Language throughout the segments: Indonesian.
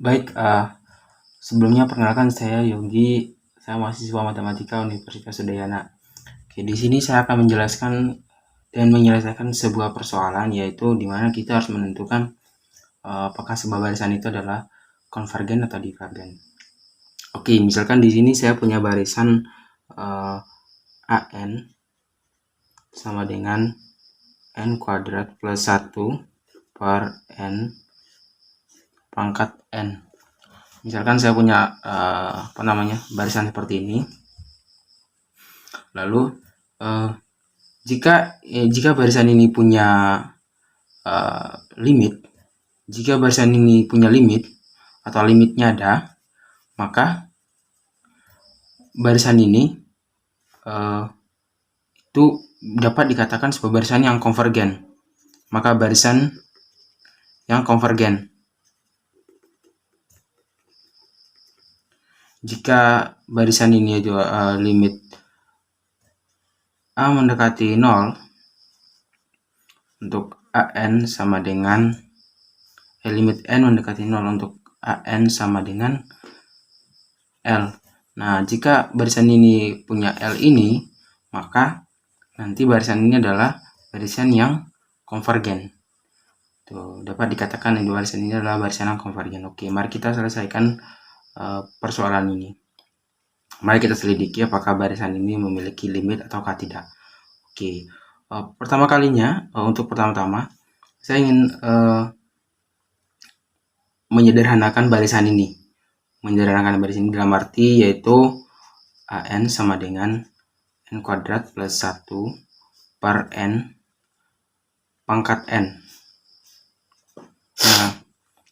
Baik, sebelumnya perkenalkan saya Yogi, saya mahasiswa Matematika Universitas Udayana. Oke, di sini saya akan menjelaskan dan menyelesaikan sebuah persoalan, yaitu di mana kita harus menentukan apakah sebuah barisan itu adalah konvergen atau divergen. Oke, misalkan di sini saya punya barisan AN sama dengan N kuadrat plus 1 per N pangkat N. Misalkan saya punya barisan seperti ini. Lalu jika barisan ini punya limit, atau limitnya ada, maka barisan ini itu dapat dikatakan sebagai barisan yang konvergen. Maka barisan yang konvergen, jika barisan ini juga limit A mendekati 0 untuk AN sama dengan limit N mendekati 0 untuk AN sama dengan L. Nah, jika barisan ini punya L ini, maka nanti barisan ini adalah barisan yang konvergen. Tuh, dapat dikatakan barisan ini adalah barisan yang konvergen. Oke, mari kita selesaikan persoalan ini. Mari kita selidiki apakah barisan ini memiliki limit ataukah tidak. Oke, untuk pertama-tama saya ingin menyederhanakan barisan ini. Dalam arti yaitu AN sama dengan N kuadrat plus 1 per N pangkat N. Nah,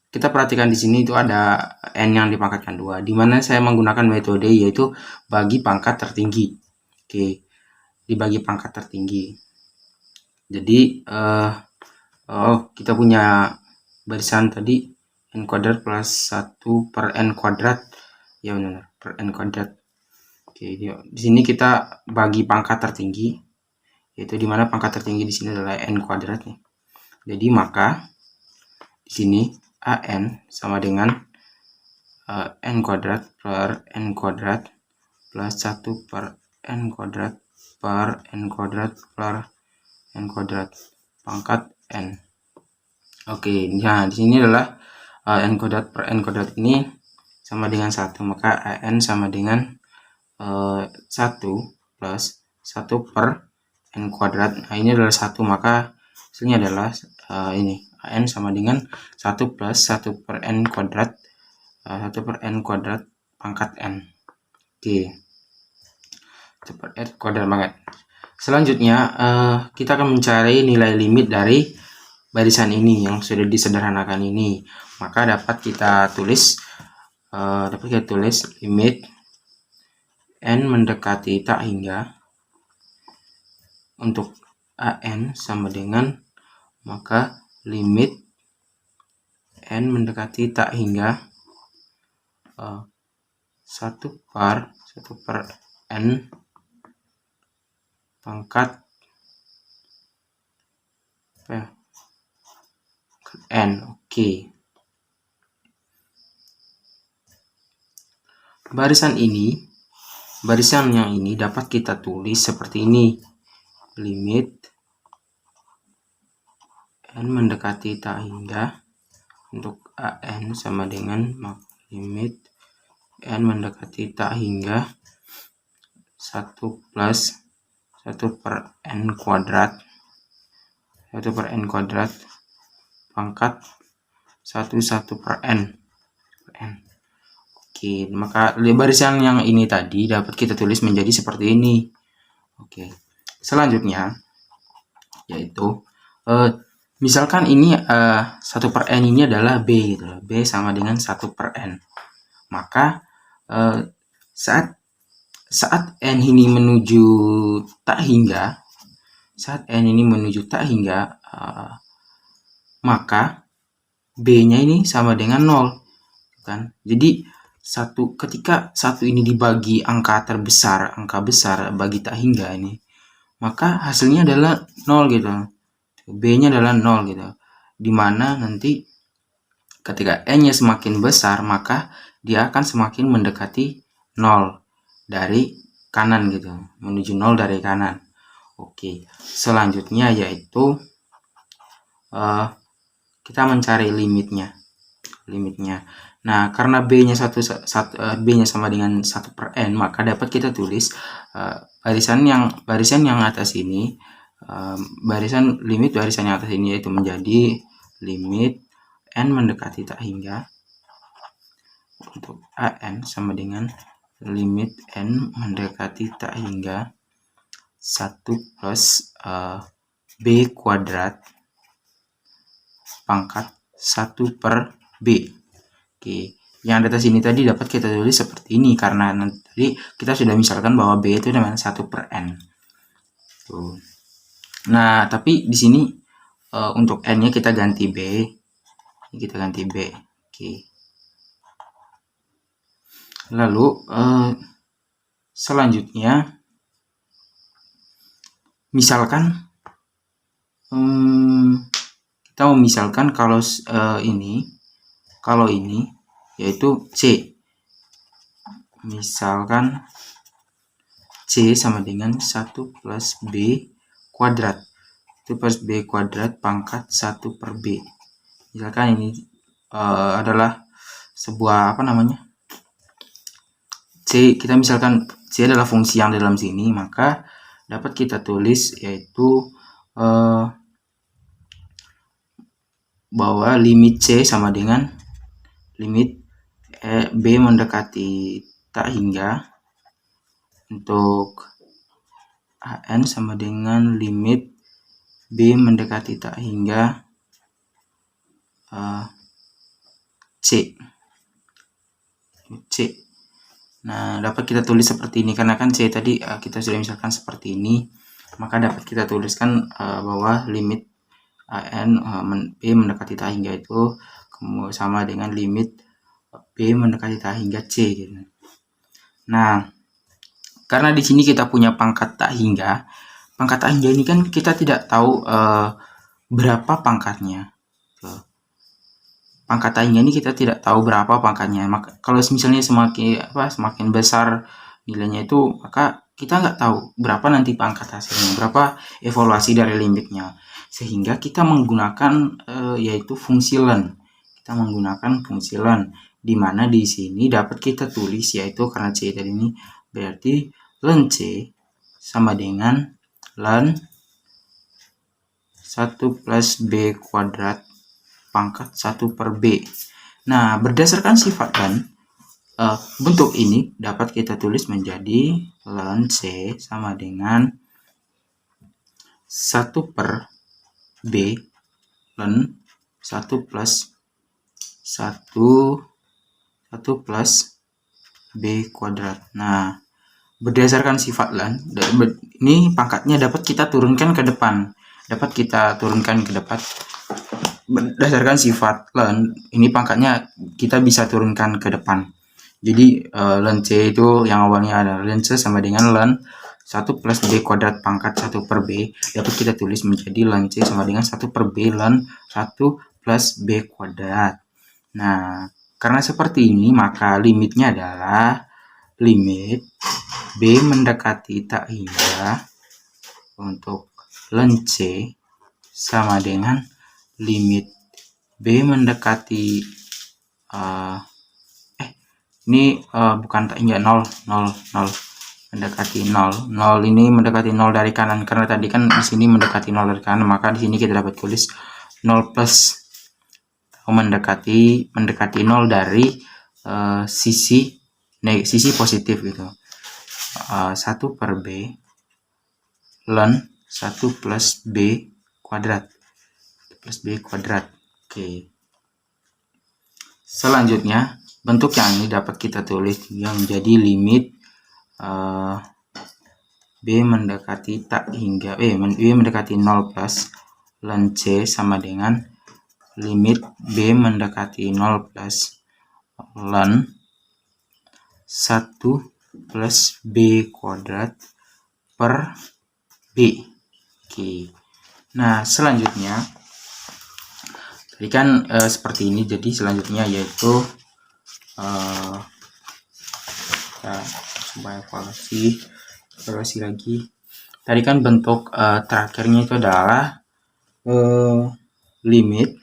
kita perhatikan di sini itu ada N yang dipangkatkan 2, di mana saya menggunakan metode yaitu bagi pangkat tertinggi. Oke, dibagi pangkat tertinggi. Jadi kita punya barisan tadi N kuadrat plus 1 per N kuadrat. Ya benar, per N kuadrat. Oke, di sini kita bagi pangkat tertinggi, yaitu di mana pangkat tertinggi di sini adalah N kuadrat nih. Jadi maka di sini AN sama dengan N kuadrat per N kuadrat plus 1 per N kuadrat per N kuadrat per N kuadrat pangkat N. Oke, nah di sini adalah N kuadrat per N kuadrat ini sama dengan 1, maka AN sama dengan 1 plus 1 per N kuadrat. Nah, ini adalah 1, maka hasilnya adalah ini AN sama dengan 1 plus 1 per N kuadrat 1 per N kuadrat pangkat N. Oke, 1 per N kuadrat pangkat. Selanjutnya kita akan mencari nilai limit dari barisan ini yang sudah disederhanakan ini. Maka dapat kita tulis limit N mendekati tak hingga untuk AN sama dengan, maka limit N mendekati tak hingga 1 per N pangkat N. Oke. Barisan yang ini dapat kita tulis seperti ini. Limit N mendekati tak hingga untuk AN sama dengan limit N mendekati tak hingga 1 plus 1 per N kuadrat pangkat 1 per N. Oke, maka barisan yang ini tadi dapat kita tulis menjadi seperti ini. Oke, selanjutnya yaitu misalkan ini 1 per N ini adalah B gitu. B sama dengan 1 per N. Maka saat N ini menuju tak hingga, maka B-nya ini sama dengan 0 kan. Jadi ketika 1 ini dibagi angka besar bagi tak hingga ini, maka hasilnya adalah 0 gitu. B-nya adalah 0 gitu. Dimana nanti ketika n-nya semakin besar, maka dia akan semakin mendekati 0 dari kanan gitu, menuju 0 dari kanan. Oke, selanjutnya yaitu kita mencari limitnya. Nah, karena b-nya b-nya sama dengan 1/n, maka dapat kita tulis barisan yang atas ini, limit barisan yang atas ini yaitu menjadi limit n mendekati tak hingga untuk an sama dengan limit n mendekati tak hingga 1 plus b kuadrat pangkat 1 per b. Oke, yang di atas ini tadi dapat kita tulis seperti ini karena nanti kita sudah misalkan bahwa b itu dengan 1 per n. Tuh. Nah, tapi di sini untuk n-nya kita ganti b. Kita ganti b. Oke. Lalu selanjutnya misalkan kita memisalkan kalau ini yaitu c. Misalkan c sama dengan 1 plus b kuadrat. 1 plus b kuadrat pangkat 1 per b. Misalkan ini adalah sebuah c, kita misalkan c adalah fungsi yang dalam sini, maka dapat kita tulis yaitu bahwa limit c sama dengan limit b mendekati tak hingga untuk an sama dengan limit b mendekati tak hingga c. Nah, dapat kita tulis seperti ini karena kan c tadi kita sudah misalkan seperti ini, maka dapat kita tuliskan bahwa limit an b mendekati tak hingga itu sama dengan limit b mendekati tak hingga c gitu. Nah, karena di sini kita punya pangkat tak hingga ini kan kita tidak tahu berapa pangkatnya. Pangkat tak hingga ini kita tidak tahu berapa pangkatnya. Maka kalau misalnya semakin besar nilainya itu, maka kita nggak tahu berapa nanti pangkat hasilnya, berapa evaluasi dari limitnya. Sehingga kita menggunakan yaitu fungsi len. Kita menggunakan fungsi len, di mana di sini dapat kita tulis yaitu karena c tadi ini berarti len c sama dengan len 1 plus b kuadrat pangkat 1 per b. Nah, berdasarkan sifat len, bentuk ini dapat kita tulis menjadi len c sama dengan 1 per b len 1 plus 1 plus b kuadrat. Nah, berdasarkan sifat len, ini pangkatnya dapat kita turunkan ke depan. Berdasarkan sifat len, ini pangkatnya kita bisa turunkan ke depan. Jadi len c itu yang awalnya ada len c sama dengan len 1 plus b kuadrat pangkat 1 per b, dapat kita tulis menjadi len c sama dengan 1 per b len 1 plus b kuadrat. Nah, karena seperti ini, maka limitnya adalah limit b mendekati tak hingga untuk len c sama dengan limit b mendekati bukan tak hingga 0 mendekati 0 ini mendekati 0 dari kanan, karena tadi kan di sini mendekati 0 dari kanan, maka di sini kita dapat tulis 0 plus mendekati 0 dari sisi positif gitu. 1 per b len 1 plus b kuadrat Oke. Selanjutnya bentuk yang ini dapat kita tulis yang menjadi limit b mendekati tak hingga b mendekati 0 plus len c sama dengan limit b mendekati 0 plus len 1 plus b kuadrat per b. Oke. Nah, selanjutnya Tadi kan seperti ini. Jadi selanjutnya yaitu kita coba evaluasi lagi. Tadi kan bentuk terakhirnya itu adalah limit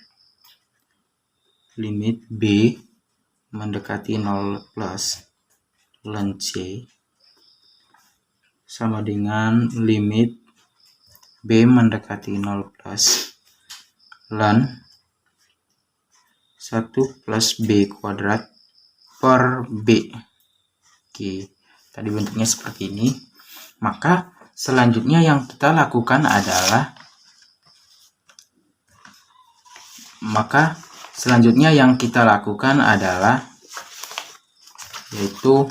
B mendekati 0 plus ln C sama dengan limit B mendekati 0 plus ln 1 plus B kuadrat per B. Oke, tadi bentuknya seperti ini. Maka selanjutnya yang kita lakukan adalah yaitu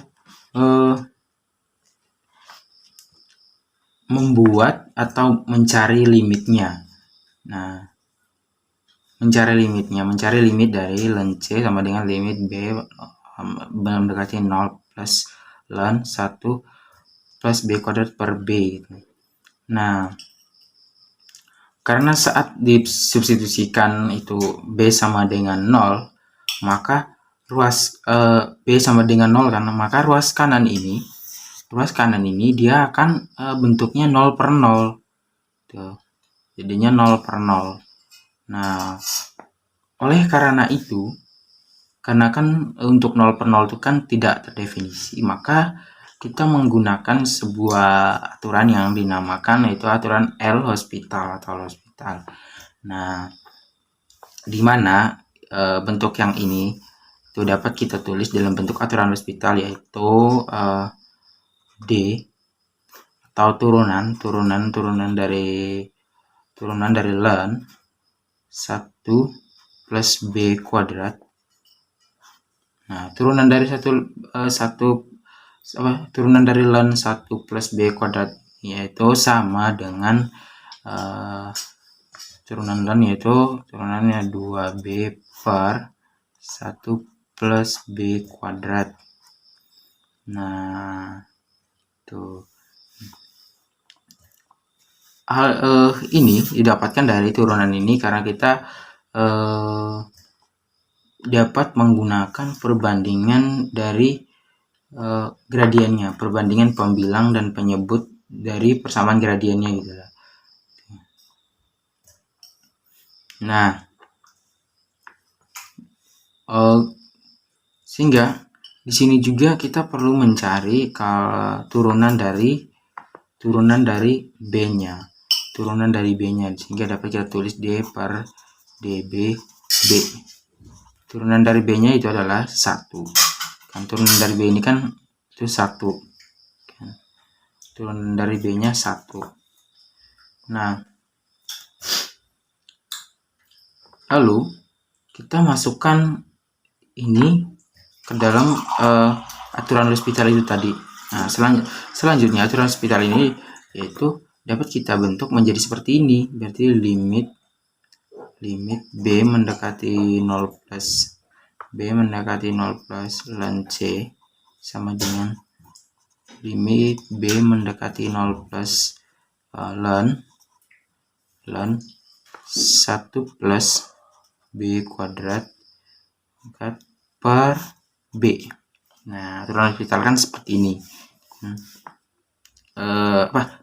membuat atau mencari limitnya. Nah, mencari limit dari ln C sama dengan limit B mendekati 0 plus ln 1 plus B kuadrat per B. Nah, karena saat disubstitusikan itu B sama dengan 0, maka ruas B sama dengan 0 kan, maka ruas kanan ini dia akan bentuknya 0 per 0. Tuh. Jadinya 0 per 0. Nah, oleh karena itu, karena kan untuk 0 per 0 itu kan tidak terdefinisi, maka kita menggunakan sebuah aturan yang dinamakan yaitu aturan L'Hospital atau L'Hospital. Nah, di mana bentuk yang ini itu dapat kita tulis dalam bentuk aturan L'Hospital yaitu D atau turunan dari ln 1 plus B kuadrat. Nah, turunan dari ln 1 plus B kuadrat yaitu sama dengan turunannya 2B per 1 plus B kuadrat. Nah, tuh. Hal ini didapatkan dari turunan ini karena kita dapat menggunakan perbandingan dari gradiennya, perbandingan pembilang dan penyebut dari persamaan gradiennya gitu. Nah, sehingga di sini juga kita perlu mencari turunan dari B-nya. Sehingga dapat kita tulis D per DB B. Turunan dari B-nya itu adalah 1. Kan turunan dari B ini kan itu 1. Turunan dari B-nya 1. Nah, lalu kita masukkan ini ke dalam aturan L'Hospital itu tadi. Nah, selanjutnya aturan L'Hospital ini yaitu dapat kita bentuk menjadi seperti ini. Berarti limit B mendekati 0 plus ln C sama dengan limit B mendekati 0 plus ln 1 plus B kuadrat per B. Nah, aturan L'Hospital kan seperti ini.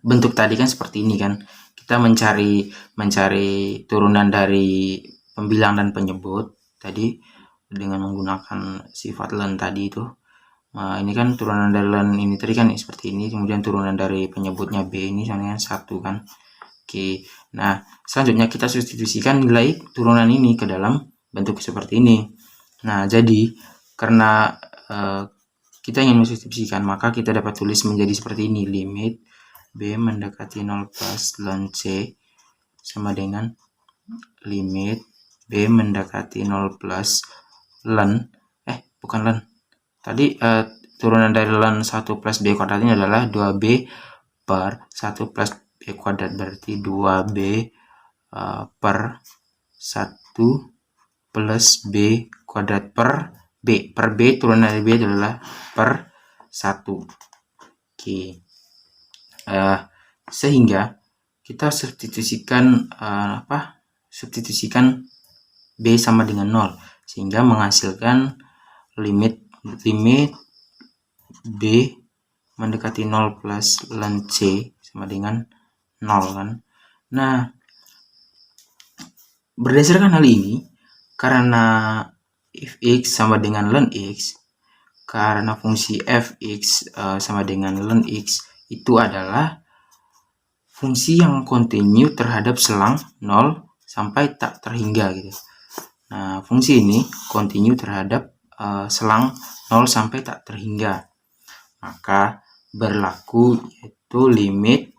Bentuk tadi kan seperti ini kan. Kita mencari turunan dari pembilang dan penyebut tadi dengan menggunakan sifat ln tadi itu. Nah, ini kan turunan dari ln ini tadi kan seperti ini, kemudian turunan dari penyebutnya B ini sama dengan 1 kan. Oke. Nah, selanjutnya kita substitusikan nilai turunan ini ke dalam bentuk seperti ini. Nah, jadi karena kita ingin mensubstitusikan, maka kita dapat tulis menjadi seperti ini. Limit B mendekati 0 plus ln C sama dengan limit B mendekati 0 plus ln tadi turunan dari ln 1 plus B kuadrat ini adalah 2B per 1 plus B kuadrat, berarti 2B per 1 plus B kuadrat per B. Per B, turunan dari B adalah per 1. Oke. Sehingga kita substitusikan B sama dengan 0, sehingga menghasilkan limit B mendekati 0 plus ln C sama dengan 0 kan. Nah, berdasarkan hal ini, karena fx sama dengan ln x, karena fungsi fx sama dengan ln x itu adalah fungsi yang kontinu terhadap selang 0 sampai tak terhingga gitu. Nah, fungsi ini kontinu terhadap selang 0 sampai tak terhingga. Maka berlaku yaitu limit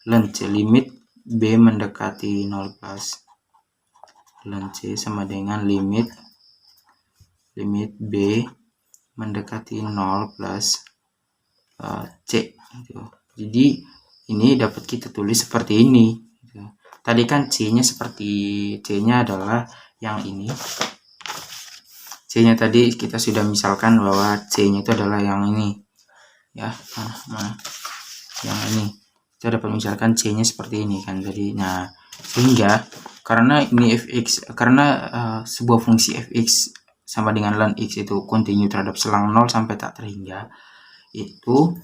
ln C, limit B mendekati 0 plus ln C sama dengan limit B mendekati 0 plus C gitu. Jadi ini dapat kita tulis seperti ini gitu. Tadi kan C-nya adalah yang ini. C-nya tadi kita sudah misalkan bahwa C-nya itu adalah yang ini ya. Yang ini kita dapat misalkan C-nya seperti ini kan. Jadi nah, sehingga karena ini fx, karena sebuah fungsi fx sama dengan ln x itu kontinu terhadap selang 0 sampai tak terhingga itu,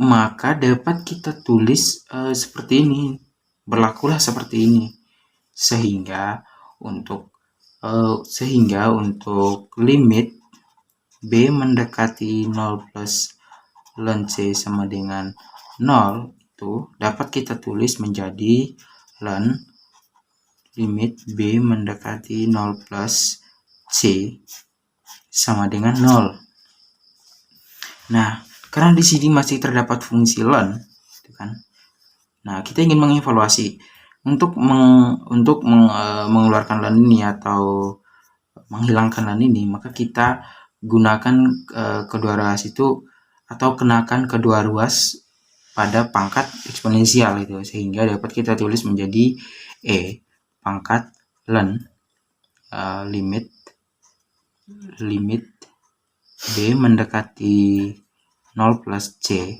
maka dapat kita tulis seperti ini, berlakulah seperti ini, sehingga untuk limit B mendekati 0 plus ln C sama dengan 0 itu dapat kita tulis menjadi ln limit B mendekati 0 plus C sama dengan 0. Nah, karena di sini masih terdapat fungsi ln, gitu kan. Nah, kita ingin mengevaluasi untuk mengeluarkan ln ini atau menghilangkan ln ini, maka kita gunakan kedua ruas itu atau kenakan kedua ruas pada pangkat eksponensial itu, sehingga dapat kita tulis menjadi E pangkat ln limit B mendekati 0 plus C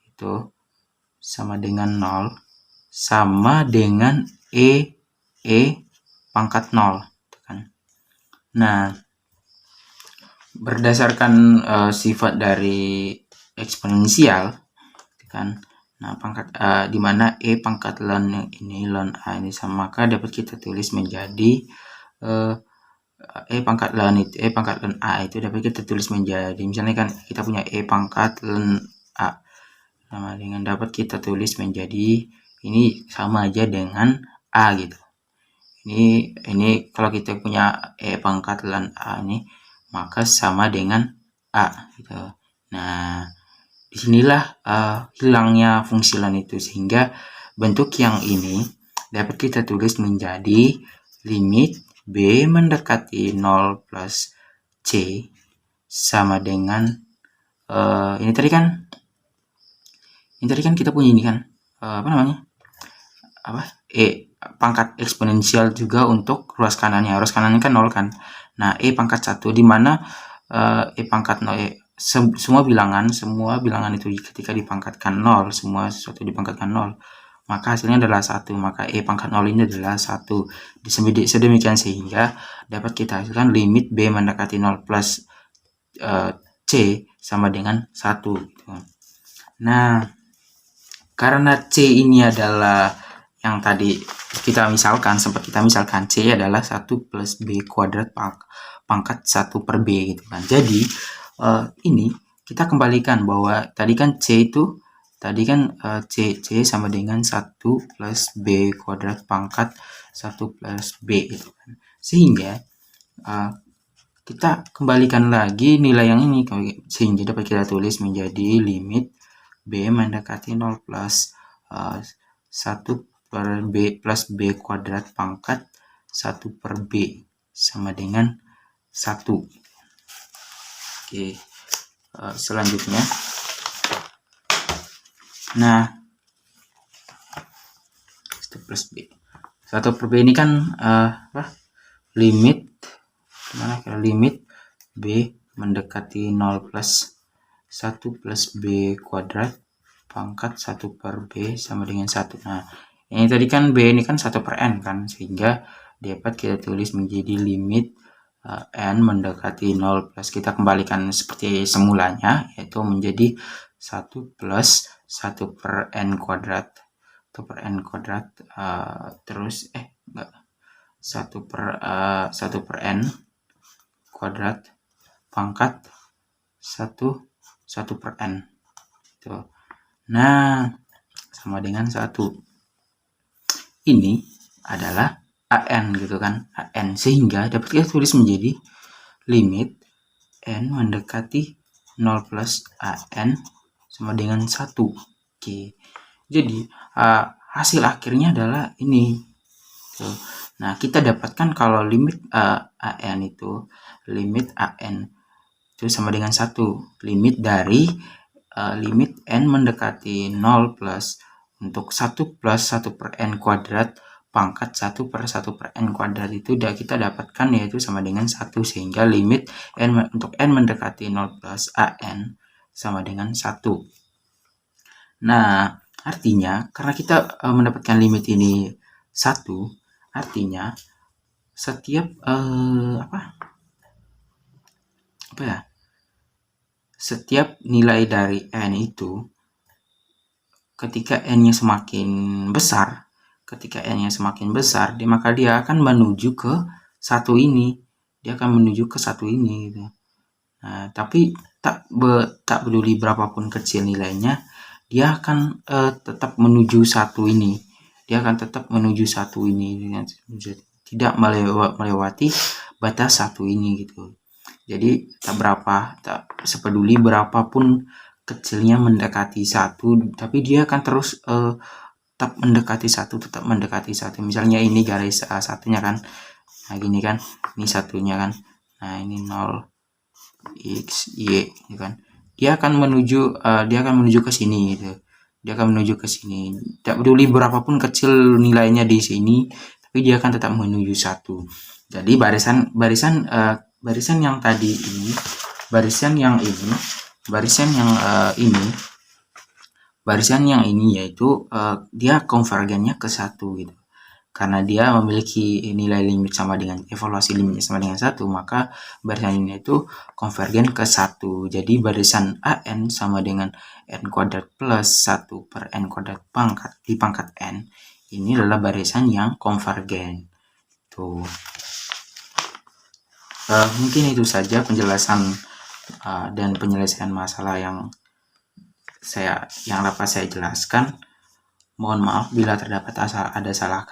itu sama dengan 0 sama dengan E pangkat 0 kan. Nah, berdasarkan sifat dari eksponensial kan. Nah, pangkat di mana E pangkat ln ini ln A ini sama, maka dapat kita tulis menjadi E pangkat ln A itu dapat kita tulis menjadi, misalnya kan kita punya E pangkat ln A sama dengan dapat kita tulis menjadi ini sama aja dengan A gitu. Ini kalau kita punya E pangkat ln A ini, maka sama dengan A gitu. Nah, disinilah hilangnya fungsi ln itu, sehingga bentuk yang ini dapat kita tulis menjadi limit B mendekati 0 plus C sama dengan ini tadi kan kita punya ini kan E pangkat eksponensial juga untuk ruas kanannya kan 0 kan. Nah, E pangkat 1 di mana E pangkat 0 semua bilangan itu ketika dipangkatkan 0, semua sesuatu dipangkatkan 0, maka hasilnya adalah 1, maka E pangkat 0 ini adalah 1. Sedemikian sehingga dapat kita hasilkan limit B mendekati 0 plus C sama dengan 1 gitu. Nah, karena C ini adalah yang tadi sempat kita misalkan C adalah 1 plus B kuadrat pangkat 1 per B gitu kan. Jadi ini kita kembalikan bahwa tadi kan C itu C sama dengan 1 plus B kuadrat pangkat 1 plus B gitu kan. Sehingga kita kembalikan lagi nilai yang ini, sehingga dapat kita tulis menjadi limit B mendekati 0 plus 1 per B plus B kuadrat pangkat 1 per B sama dengan 1. Oke, selanjutnya. Nah, 1 plus B. 1 per B ini kan limit B mendekati 0 plus 1 plus B kuadrat pangkat 1 per B sama dengan 1. Nah, Yang tadi kan B ini kan 1/n kan, sehingga dapat kita tulis menjadi limit n mendekati 0 plus kita kembalikan seperti semulanya, yaitu menjadi 1 plus 1/n kuadrat atau per n kuadrat terus enggak 1/n kuadrat pangkat 1/n itu. Nah, sama dengan 1. Ini adalah an gitu kan, an, sehingga dapat kita tulis menjadi limit n mendekati 0 plus an sama dengan 1. Oke. Jadi hasil akhirnya adalah ini. Nah, kita dapatkan kalau limit an itu limit an itu sama dengan 1. Limit dari limit n mendekati 0 plus untuk 1 plus 1/n kuadrat pangkat 1/1/n kuadrat itu kita dapatkan yaitu sama dengan 1, sehingga limit n untuk n mendekati 0 plus an sama dengan 1. Nah, artinya karena kita mendapatkan limit ini 1, artinya setiap setiap nilai dari n itu ketika n-nya semakin besar, maka dia akan menuju ke 1 ini. Dia akan menuju ke 1 ini gitu. Nah, tapi tak peduli berapapun kecil nilainya, dia akan tetap menuju 1 ini. Tidak melewati batas 1 ini gitu. Jadi tak sepeduli berapapun kecilnya mendekati 1, tapi dia akan terus tetap mendekati 1. Misalnya ini garis satunya kan, nah gini kan, ini satunya kan, nah ini 0 x y gitu kan, dia akan menuju ke sini gitu. Tidak peduli berapapun kecil nilainya di sini, tapi dia akan tetap menuju 1. Jadi barisan yang tadi ini, barisan yang ini yaitu dia konvergennya ke 1 gitu. Karena dia memiliki nilai limit sama dengan evaluasi limitnya sama dengan 1, maka barisan ini itu konvergen ke 1. Jadi barisan an sama dengan n kuadrat plus 1/n kuadrat di pangkat n. Ini adalah barisan yang konvergen. Tuh. Mungkin itu saja penjelasan dan penyelesaian masalah yang dapat saya jelaskan. Mohon maaf bila terdapat ada salah kata.